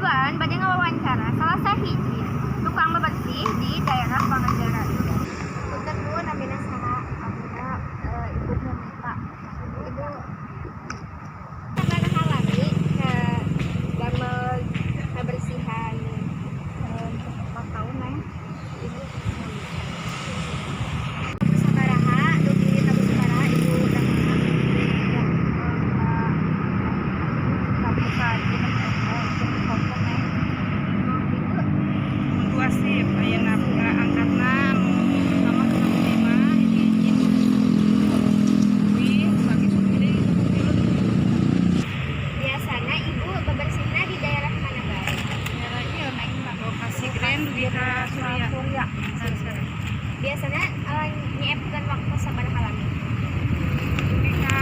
tujuan bade ngawawancara salah sahiji tukang bebersih di daerah Pangandaran. Punten Bu, namina saha? Amina Ibu Mumita. Ibu sabaraha lami ke damel kebersihan berapa tahun Neng? Ibu sabaraha dugi tabu sabaraha Ibu damel Wasip ayeuna angkatna sama 65 hiji wih bagi sendiri biasanya Ibu bebersihnya di daerah mana guys? daerah ieu neng lokasi Grand Wira Surya. Biasanya nyiapkan waktu sabaraha lami? Dugi ka